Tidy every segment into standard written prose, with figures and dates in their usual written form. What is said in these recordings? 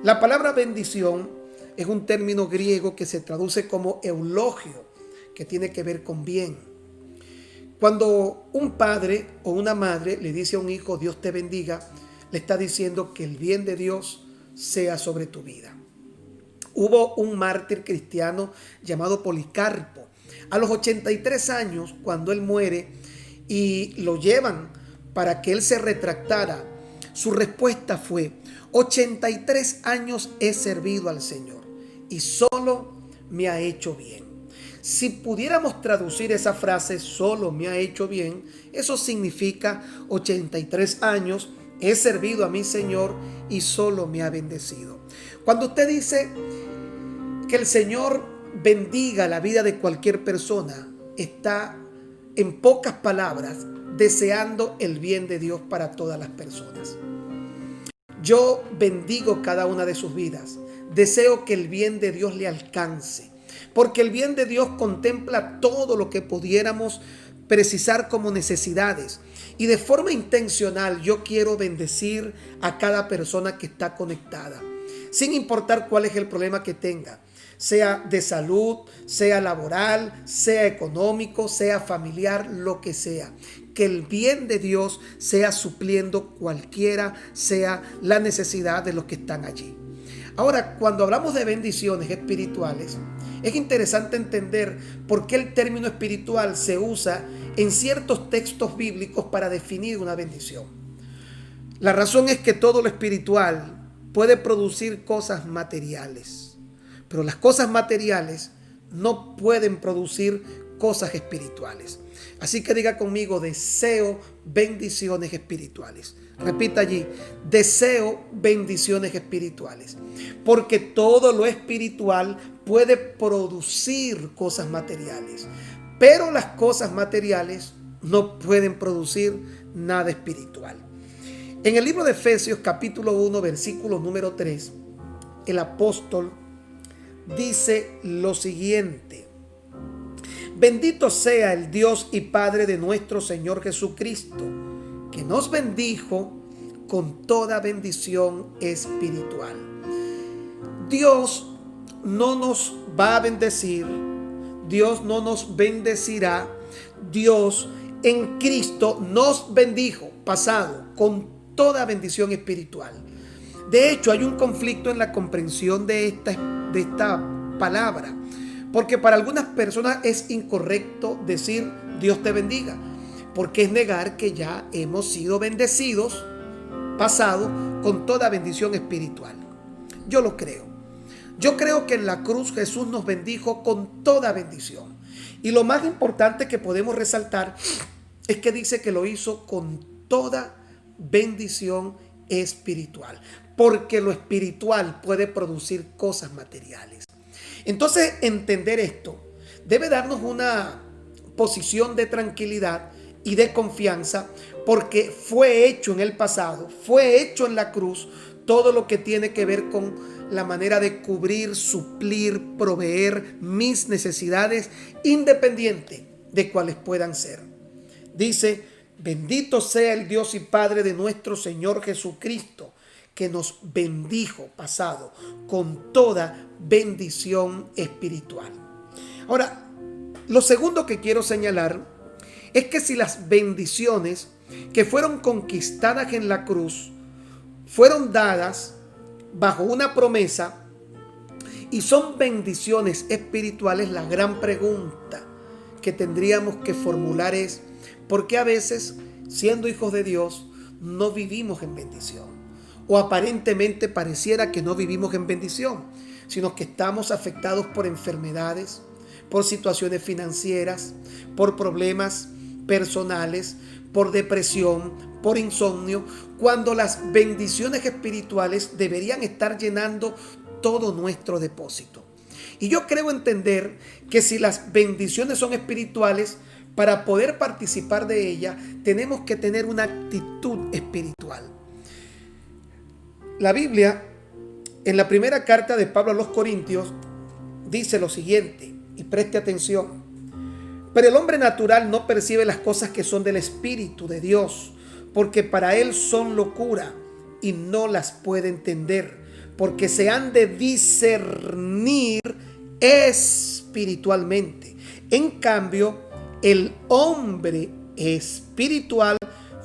La palabra bendición es un término griego que se traduce como eulogio, que tiene que ver con bien. Cuando un padre o una madre le dice a un hijo, Dios te bendiga, le está diciendo que el bien de Dios sea sobre tu vida. Hubo un mártir cristiano llamado Policarpo. A los 83 años, cuando él muere y lo llevan para que él se retractara, su respuesta fue: 83 años he servido al Señor y solo me ha hecho bien. Si pudiéramos traducir esa frase, solo me ha hecho bien, eso significa 83 años he servido a mi Señor y solo me ha bendecido. Cuando usted dice que el Señor bendiga la vida de cualquier persona, está en pocas palabras deseando el bien de Dios para todas las personas. Yo bendigo cada una de sus vidas. Deseo que el bien de Dios le alcance, porque el bien de Dios contempla todo lo que pudiéramos precisar como necesidades. Y de forma intencional yo quiero bendecir a cada persona que está conectada, sin importar cuál es el problema que tenga, sea de salud, sea laboral, sea económico, sea familiar, lo que sea. Que el bien de Dios sea supliendo cualquiera sea la necesidad de los que están allí. Ahora, cuando hablamos de bendiciones espirituales, es interesante entender por qué el término espiritual se usa en ciertos textos bíblicos para definir una bendición. La razón es que todo lo espiritual puede producir cosas materiales, pero las cosas materiales no pueden producir cosas espirituales. Así que diga conmigo: deseo bendiciones espirituales. Repita allí: deseo bendiciones espirituales. Porque todo lo espiritual puede producir cosas materiales, pero las cosas materiales no pueden producir nada espiritual. En el libro de Efesios capítulo 1 versículo número 3, el apóstol dice lo siguiente: bendito sea el Dios y Padre de nuestro Señor Jesucristo, que nos bendijo con toda bendición espiritual. Dios no nos va a bendecir, Dios no nos bendecirá, Dios en Cristo nos bendijo, pasado, con toda bendición espiritual. De hecho, hay un conflicto en la comprensión de esta palabra, porque para algunas personas es incorrecto decir Dios te bendiga, porque es negar que ya hemos sido bendecidos, pasado, con toda bendición espiritual. Yo lo creo. Yo creo que en la cruz Jesús nos bendijo con toda bendición. Y lo más importante que podemos resaltar es que dice que lo hizo con toda bendición espiritual, porque lo espiritual puede producir cosas materiales. Entonces, entender esto debe darnos una posición de tranquilidad y de confianza, porque fue hecho en el pasado, fue hecho en la cruz todo lo que tiene que ver con la manera de cubrir, suplir, proveer mis necesidades, independiente de cuáles puedan ser. Dice: bendito sea el Dios y Padre de nuestro Señor Jesucristo, que nos bendijo, pasado, con toda bendición espiritual. Ahora, lo segundo que quiero señalar es que si las bendiciones que fueron conquistadas en la cruz fueron dadas bajo una promesa y son bendiciones espirituales, la gran pregunta que tendríamos que formular es: ¿por qué a veces, siendo hijos de Dios, no vivimos en bendición? O aparentemente pareciera que no vivimos en bendición, sino que estamos afectados por enfermedades, por situaciones financieras, por problemas personales, por depresión, por insomnio, cuando las bendiciones espirituales deberían estar llenando todo nuestro depósito. Y yo creo entender que si las bendiciones son espirituales, para poder participar de ellas, tenemos que tener una actitud espiritual. La Biblia, en la primera carta de Pablo a los Corintios, dice lo siguiente, y preste atención: pero el hombre natural no percibe las cosas que son del Espíritu de Dios, porque para él son locura y no las puede entender, porque se han de discernir espiritualmente. En cambio, el hombre espiritual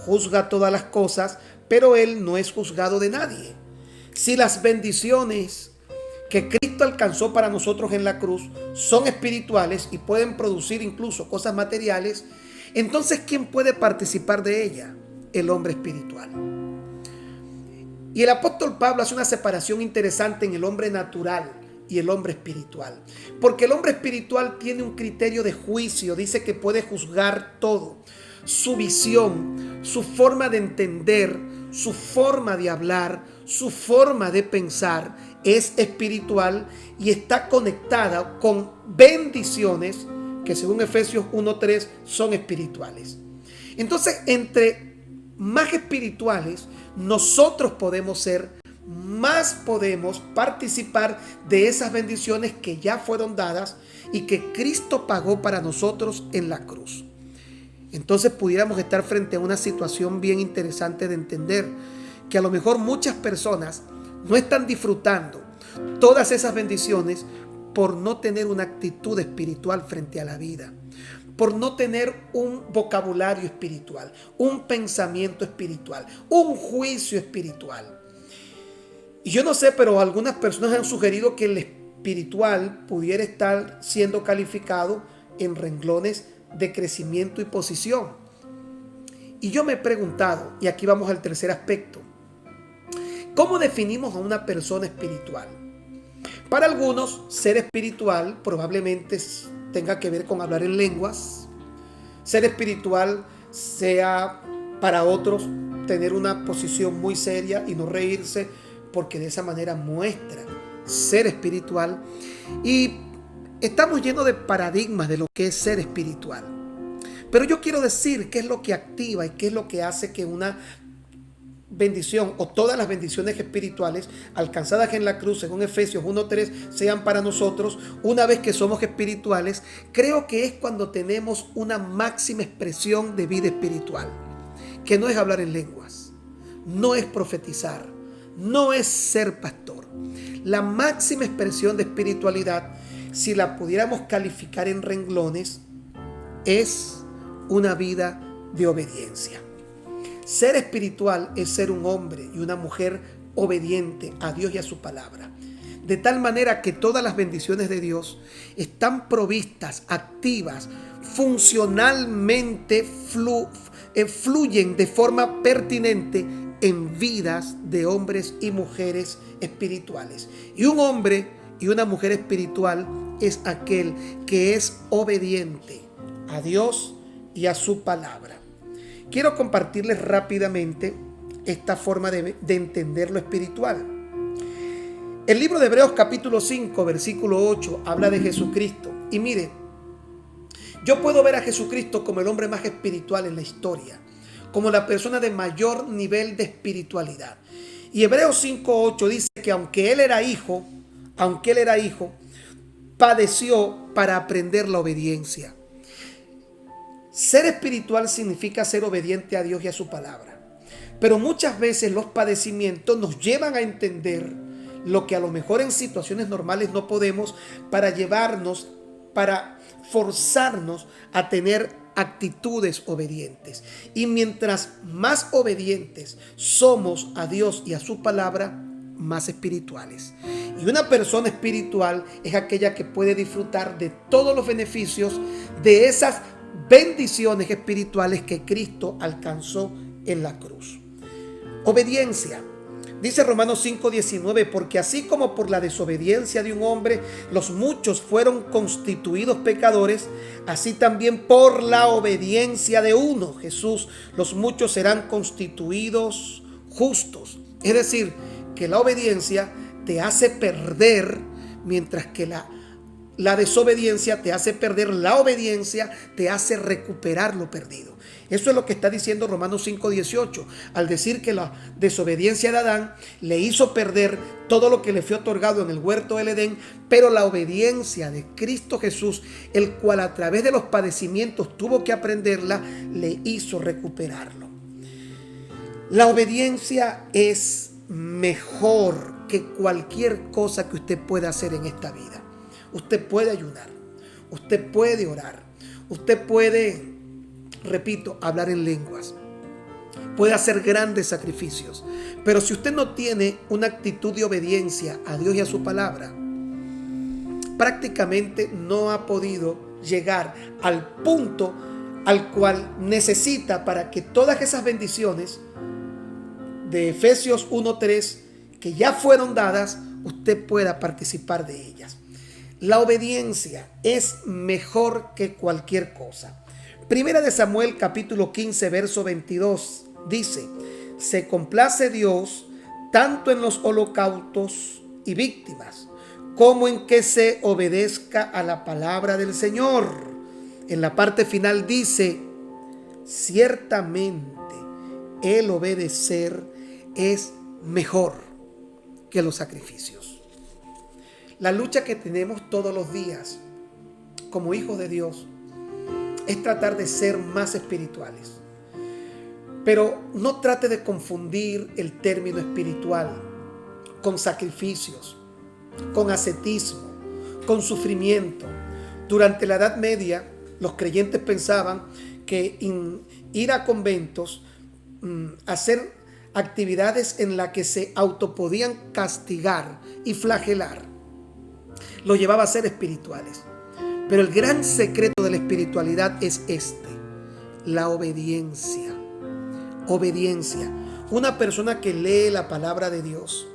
juzga todas las cosas, pero él no es juzgado de nadie. Si las bendiciones que Cristo alcanzó para nosotros en la cruz son espirituales y pueden producir incluso cosas materiales, entonces ¿quién puede participar de ella? El hombre espiritual. Y el apóstol Pablo hace una separación interesante en el hombre natural y el hombre espiritual, porque el hombre espiritual tiene un criterio de juicio, dice que puede juzgar todo. Su visión, su forma de entender, su forma de hablar, su forma de pensar es espiritual y está conectada con bendiciones que según Efesios 1:3 son espirituales. Entonces, entre más espirituales nosotros podemos ser, más podemos participar de esas bendiciones que ya fueron dadas y que Cristo pagó para nosotros en la cruz. Entonces pudiéramos estar frente a una situación bien interesante de entender que a lo mejor muchas personas no están disfrutando todas esas bendiciones por no tener una actitud espiritual frente a la vida, por no tener un vocabulario espiritual, un pensamiento espiritual, un juicio espiritual. Y yo no sé, pero algunas personas han sugerido que el espiritual pudiera estar siendo calificado en renglones de crecimiento y posición. Y yo me he preguntado, y aquí vamos al tercer aspecto, ¿cómo definimos a una persona espiritual? Para algunos, ser espiritual probablemente tenga que ver con hablar en lenguas. Ser espiritual sea para otros tener una posición muy seria y no reírse, porque de esa manera muestra ser espiritual. Y estamos llenos de paradigmas de lo que es ser espiritual. Pero yo quiero decir qué es lo que activa y qué es lo que hace que una bendición o todas las bendiciones espirituales alcanzadas en la cruz, según Efesios 1:3, sean para nosotros una vez que somos espirituales. Creo que es cuando tenemos una máxima expresión de vida espiritual, que no es hablar en lenguas, no es profetizar, no es ser pastor. La máxima expresión de espiritualidad, si la pudiéramos calificar en renglones, es una vida de obediencia. Ser espiritual es ser un hombre y una mujer obediente a Dios y a su palabra. De tal manera que todas las bendiciones de Dios están provistas, activas, funcionalmente fluyen de forma pertinente en vidas de hombres y mujeres espirituales. Y un hombre y una mujer espiritual es aquel que es obediente a Dios y a su palabra. Quiero compartirles rápidamente esta forma de entender lo espiritual. El libro de Hebreos capítulo 5, versículo 8, habla de Jesucristo. Y mire, yo puedo ver a Jesucristo como el hombre más espiritual en la historia, como la persona de mayor nivel de espiritualidad. Y Hebreos 5:8 dice que aunque él era hijo, padeció para aprender la obediencia. Ser espiritual significa ser obediente a Dios y a su palabra. Pero muchas veces los padecimientos nos llevan a entender lo que a lo mejor en situaciones normales no podemos, para forzarnos a tener actitudes obedientes. Y mientras más obedientes somos a Dios y a su palabra, más espirituales. Y una persona espiritual es aquella que puede disfrutar de todos los beneficios de esas bendiciones espirituales que Cristo alcanzó en la cruz. Obediencia. Dice Romanos 5:19, porque así como por la desobediencia de un hombre los muchos fueron constituidos pecadores, así también por la obediencia de uno, Jesús, los muchos serán constituidos justos. Es decir, que la obediencia te hace perder, mientras que la desobediencia te hace perder. La obediencia te hace recuperar lo perdido. Eso es lo que está diciendo Romanos 5:18, al decir que la desobediencia de Adán le hizo perder todo lo que le fue otorgado en el huerto del Edén, pero la obediencia de Cristo Jesús, el cual a través de los padecimientos tuvo que aprenderla, le hizo recuperarlo. La obediencia es mejor que cualquier cosa que usted pueda hacer en esta vida. Usted puede ayunar, usted puede orar, usted puede, repito, hablar en lenguas, puede hacer grandes sacrificios. Pero si usted no tiene una actitud de obediencia a Dios y a su palabra, prácticamente no ha podido llegar al punto al cual necesita para que todas esas bendiciones de Efesios 1:3 que ya fueron dadas, usted pueda participar de ellas. La obediencia es mejor que cualquier cosa. Primera de Samuel capítulo 15 verso 22 dice: se complace Dios tanto en los holocaustos y víctimas como en que se obedezca a la palabra del Señor. En la parte final dice: ciertamente el obedecer es mejor que los sacrificios. La lucha que tenemos todos los días como hijos de Dios es tratar de ser más espirituales. Pero no trate de confundir el término espiritual con sacrificios, con ascetismo, con sufrimiento. Durante la Edad Media, los creyentes pensaban que ir a conventos, hacer actividades en las que se autopodían castigar y flagelar, lo llevaba a ser espirituales. Pero el gran secreto de la espiritualidad es la obediencia. Obediencia. Una persona que lee la palabra de Dios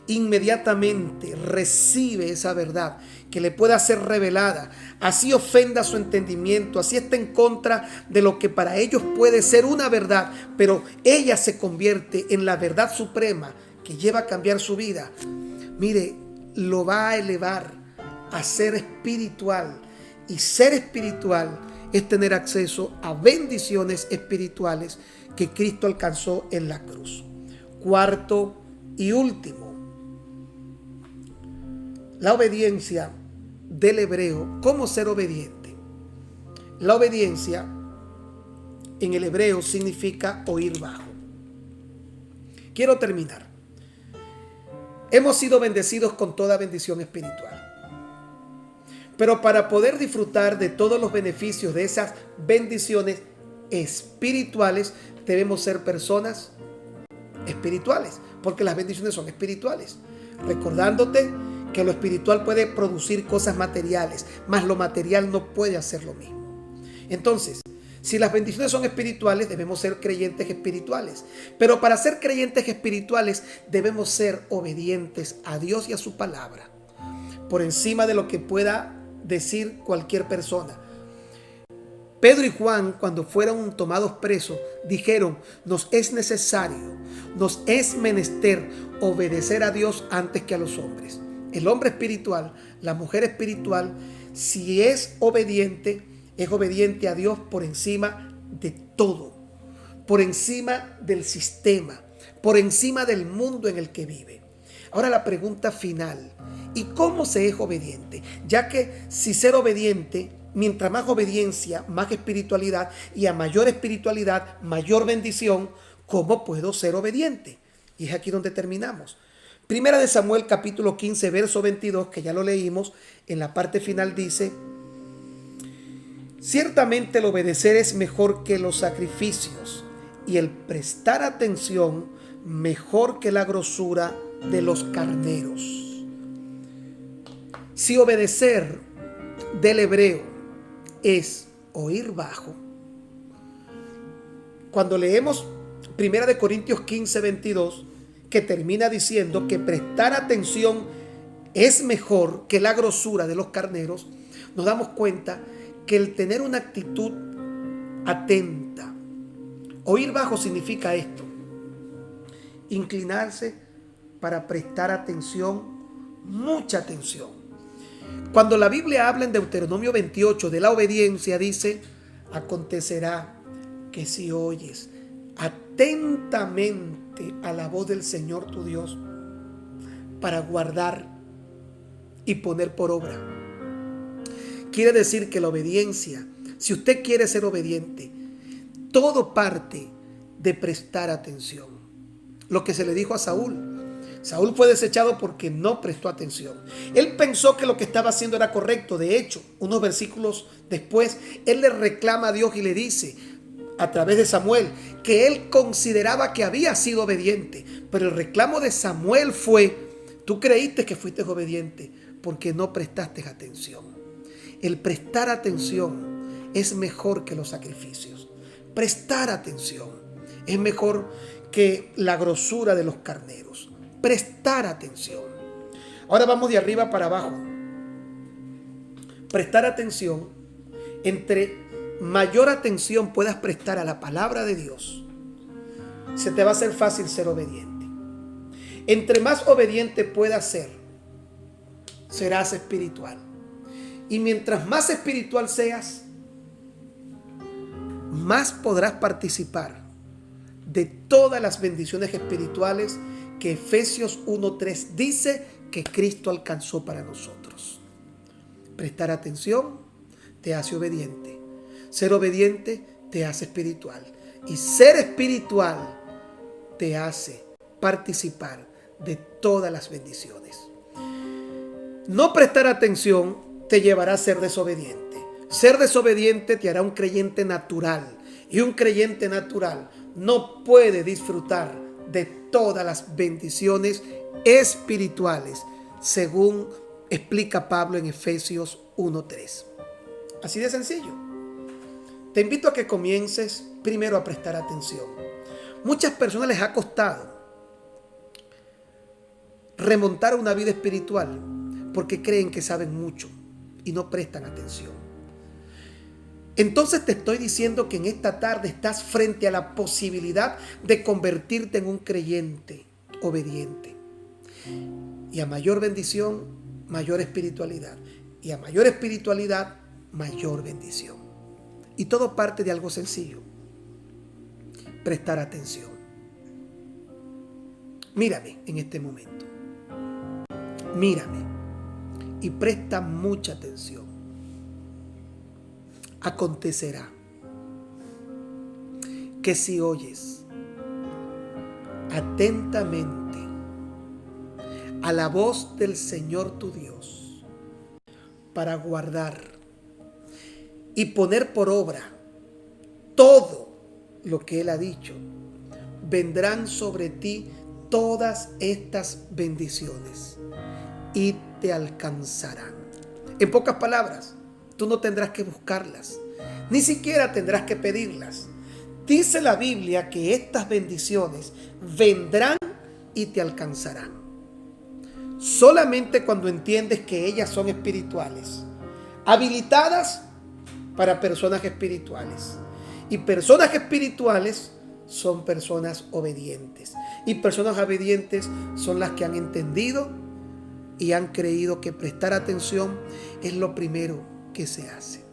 inmediatamente recibe esa verdad que le pueda ser revelada, así ofenda su entendimiento, así está en contra de lo que para ellos puede ser una verdad, pero ella se convierte en la verdad suprema que lleva a cambiar su vida. Mire, lo va a elevar a ser espiritual, y ser espiritual es tener acceso a bendiciones espirituales que Cristo alcanzó en la cruz. Cuarto y último, la obediencia del hebreo. ¿Cómo ser obediente? La obediencia en el hebreo significa oír bajo. Quiero terminar. Hemos sido bendecidos con toda bendición espiritual. Pero para poder disfrutar de todos los beneficios de esas bendiciones espirituales, debemos ser personas espirituales, porque las bendiciones son espirituales. Recordándote que lo espiritual puede producir cosas materiales, mas lo material no puede hacer lo mismo. Entonces, si las bendiciones son espirituales, debemos ser creyentes espirituales. Pero para ser creyentes espirituales, debemos ser obedientes a Dios y a su palabra, por encima de lo que pueda decir cualquier persona. Pedro y Juan, cuando fueron tomados presos, dijeron: nos es necesario, nos es menester obedecer a Dios antes que a los hombres. El hombre espiritual, la mujer espiritual, si es obediente a Dios por encima de todo, por encima del sistema, por encima del mundo en el que vive. Ahora la pregunta final: ¿y cómo se es obediente? Ya que si ser obediente, mientras más obediencia, más espiritualidad, y a mayor espiritualidad, mayor bendición, ¿cómo puedo ser obediente? Y es aquí donde terminamos. Primera de Samuel capítulo 15 verso 22, que ya lo leímos, en la parte final dice: ciertamente el obedecer es mejor que los sacrificios, y el prestar atención mejor que la grosura de los carneros. Si obedecer del hebreo es oír bajo, cuando leemos 1 Corintios 15, 22, que termina diciendo que prestar atención es mejor que la grosura de los carneros, nos damos cuenta que el tener una actitud atenta, oír bajo significa esto: inclinarse para prestar atención, mucha atención. Cuando la Biblia habla en Deuteronomio 28 de la obediencia, dice: acontecerá que si oyes atentamente a la voz del Señor tu Dios para guardar y poner por obra. Quiere decir que la obediencia, si usted quiere ser obediente, todo parte de prestar atención. Lo que se le dijo a Saúl: Saúl fue desechado porque no prestó atención. Él pensó que lo que estaba haciendo era correcto. De hecho, unos versículos después, él le reclama a Dios y le dice, a través de Samuel, que él consideraba que había sido obediente. Pero el reclamo de Samuel fue, tú creíste que fuiste obediente porque no prestaste atención. El prestar atención es mejor que los sacrificios. Prestar atención es mejor que la grosura de los carneros. Prestar atención. Ahora vamos de arriba para abajo. Prestar atención. Entre mayor atención puedas prestar a la palabra de Dios, se te va a hacer fácil ser obediente. Entre más obediente puedas ser, serás espiritual. Y mientras más espiritual seas, más podrás participar de todas las bendiciones espirituales que Efesios 1:3 dice que Cristo alcanzó para nosotros. Prestar atención te hace obediente. Ser obediente te hace espiritual. Y ser espiritual te hace participar de todas las bendiciones. No prestar atención te llevará a ser desobediente. Ser desobediente te hará un creyente natural. Y un creyente natural no puede disfrutar de todas las bendiciones espirituales, según explica Pablo en Efesios 1:3. Así de sencillo. Te invito a que comiences primero a prestar atención. Muchas personas les ha costado remontar a una vida espiritual porque creen que saben mucho y no prestan atención. Entonces te estoy diciendo que en esta tarde estás frente a la posibilidad de convertirte en un creyente obediente. Y a mayor bendición, mayor espiritualidad. Y a mayor espiritualidad, mayor bendición. Y todo parte de algo sencillo. Prestar atención. Mírame en este momento. Mírame. Y presta mucha atención. Acontecerá que si oyes atentamente a la voz del Señor tu Dios para guardar y poner por obra todo lo que Él ha dicho, vendrán sobre ti todas estas bendiciones y te alcanzarán. En pocas palabras, tú no tendrás que buscarlas, ni siquiera tendrás que pedirlas. Dice la Biblia que estas bendiciones vendrán y te alcanzarán. Solamente cuando entiendes que ellas son espirituales, habilitadas para personas espirituales. Y personas espirituales son personas obedientes. Y personas obedientes son las que han entendido y han creído que prestar atención es lo primero que se hace.